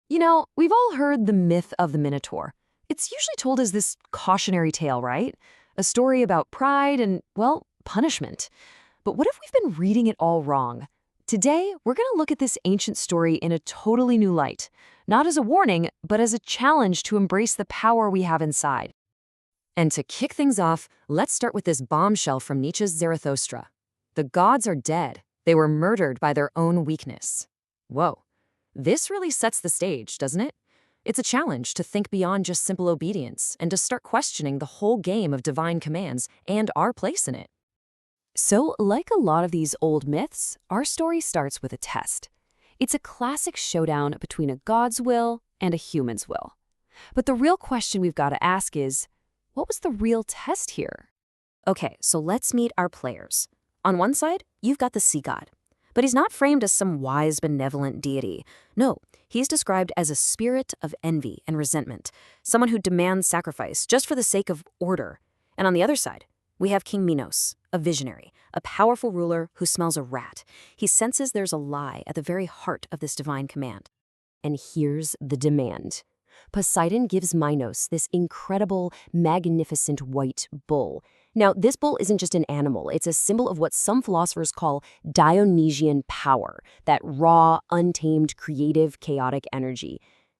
We've all heard the myth of the Minotaur. It's usually told as this cautionary tale, right? A story about pride and, well, punishment. But what if we've been reading it all wrong? Today, we're going to look at this ancient story in a totally new light, not as a warning, but as a challenge to embrace the power we have inside. And to kick things off, let's start with this bombshell from Nietzsche's Zarathustra. The gods are dead. They were murdered by their own weakness. Whoa. This really sets the stage, doesn't it? It's a challenge to think beyond just simple obedience and to start questioning the whole game of divine commands and our place in it. So, like a lot of these old myths, our story starts with a test. It's a classic showdown between a god's will and a human's will. But the real question we've got to ask is, what was the real test here? Okay, so let's meet our players. On one side, you've got the sea god. But he's not framed as some wise, benevolent deity. No, he's described as a spirit of envy and resentment, someone who demands sacrifice just for the sake of order. And on the other side, we have King Minos, a visionary, a powerful ruler who smells a rat. He senses there's a lie at the very heart of this divine command. And here's the demand. Poseidon gives Minos this incredible, magnificent white bull. Now, this bull isn't just an animal. It's a symbol of what some philosophers call Dionysian power, that raw, untamed, creative, chaotic energy.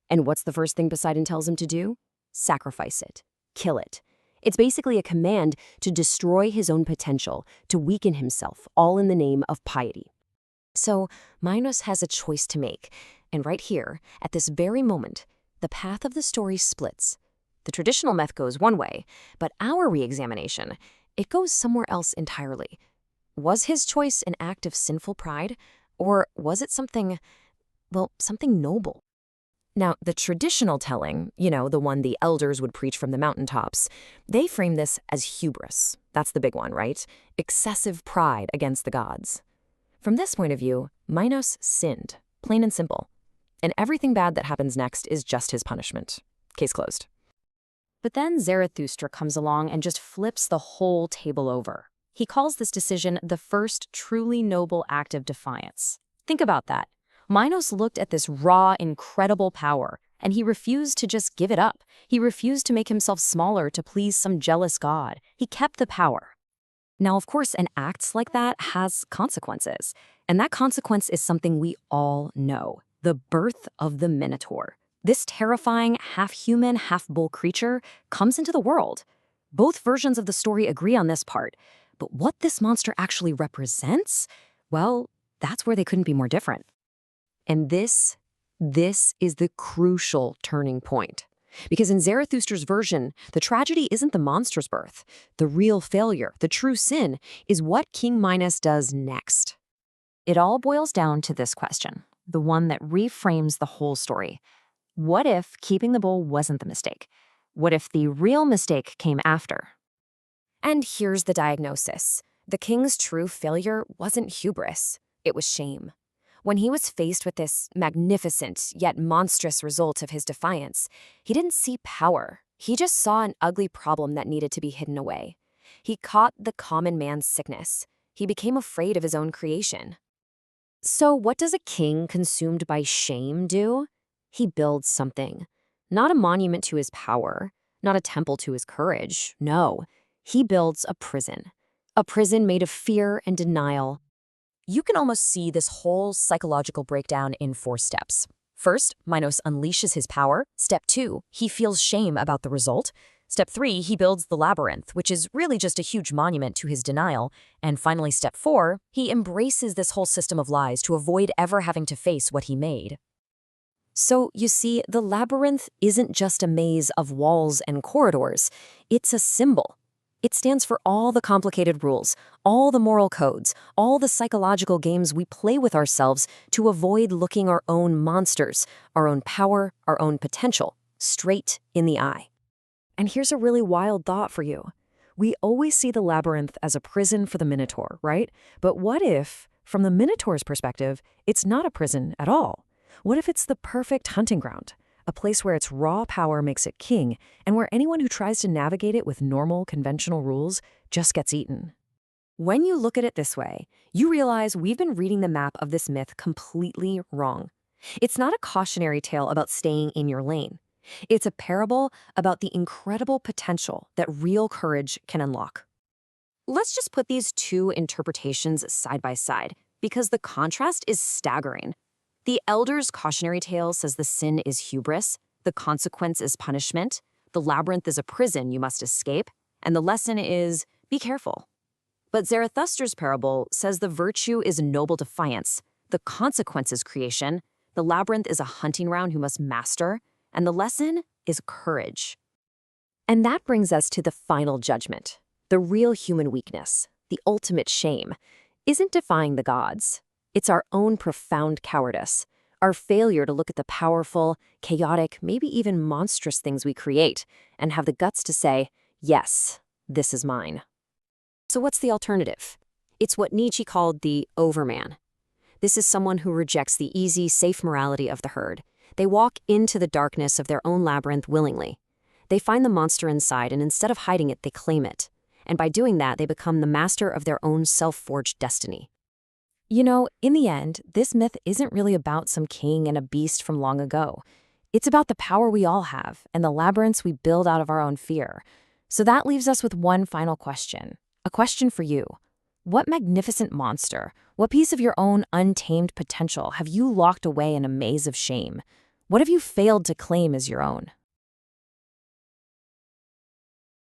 And what's the first thing Poseidon tells him to do? Sacrifice it. Kill it. It's basically a command to destroy his own potential, to weaken himself, all in the name of piety. So, Minos has a choice to make. And right here, at this very moment, the path of the story splits. The traditional myth goes one way, but our re-examination, it goes somewhere else entirely. Was his choice an act of sinful pride, or was it something noble? Now, the traditional telling, the one the elders would preach from the mountaintops, they frame this as hubris. That's the big one, right? Excessive pride against the gods. From this point of view, Minos sinned, plain and simple. And everything bad that happens next is just his punishment. Case closed. But then Zarathustra comes along and just flips the whole table over. He calls this decision the first truly noble act of defiance. Think about that. Minos looked at this raw, incredible power, and he refused to just give it up. He refused to make himself smaller to please some jealous god. He kept the power. Now, of course, an act like that has consequences. And that consequence is something we all know. The birth of the Minotaur. This terrifying, half-human, half-bull creature comes into the world. Both versions of the story agree on this part. But what this monster actually represents? Well, that's where they couldn't be more different. And this is the crucial turning point. Because in Zarathustra's version, the tragedy isn't the monster's birth. The real failure, the true sin, is what King Minos does next. It all boils down to this question, the one that reframes the whole story. What if keeping the bull wasn't the mistake? What if the real mistake came after? And here's the diagnosis. The king's true failure wasn't hubris. It was shame. When he was faced with this magnificent yet monstrous result of his defiance, he didn't see power. He just saw an ugly problem that needed to be hidden away. He caught the common man's sickness. He became afraid of his own creation. So what does a king consumed by shame do? He builds something. Not a monument to his power, not a temple to his courage. No, he builds a prison. A prison made of fear and denial. You can almost see this whole psychological breakdown in 4 steps. First, Minos unleashes his power. Step 2, he feels shame about the result. Step 3, he builds the labyrinth, which is really just a huge monument to his denial. And finally, step 4, he embraces this whole system of lies to avoid ever having to face what he made. So, you see, the labyrinth isn't just a maze of walls and corridors. It's a symbol. It stands for all the complicated rules, all the moral codes, all the psychological games we play with ourselves to avoid looking our own monsters, our own power, our own potential, straight in the eye. And here's a really wild thought for you. We always see the labyrinth as a prison for the Minotaur, right? But what if, from the Minotaur's perspective, it's not a prison at all? What if it's the perfect hunting ground? A place where its raw power makes it king, and where anyone who tries to navigate it with normal, conventional rules just gets eaten. When you look at it this way, you realize we've been reading the map of this myth completely wrong. It's not a cautionary tale about staying in your lane. It's a parable about the incredible potential that real courage can unlock. Let's just put these two interpretations side by side, because the contrast is staggering. The elder's cautionary tale says the sin is hubris, the consequence is punishment, the labyrinth is a prison you must escape, and the lesson is be careful. But Zarathustra's parable says the virtue is noble defiance, the consequence is creation, the labyrinth is a hunting ground you must master, and the lesson is courage. And that brings us to the final judgment. The real human weakness, the ultimate shame, isn't defying the gods. It's our own profound cowardice, our failure to look at the powerful, chaotic, maybe even monstrous things we create and have the guts to say, yes, this is mine. So what's the alternative? It's what Nietzsche called the overman. This is someone who rejects the easy, safe morality of the herd. They walk into the darkness of their own labyrinth willingly. They find the monster inside, and instead of hiding it, they claim it. And by doing that, they become the master of their own self-forged destiny. You know, in the end, this myth isn't really about some king and a beast from long ago. It's about the power we all have and the labyrinths we build out of our own fear. So that leaves us with one final question. A question for you. What magnificent monster, what piece of your own untamed potential have you locked away in a maze of shame? What have you failed to claim as your own?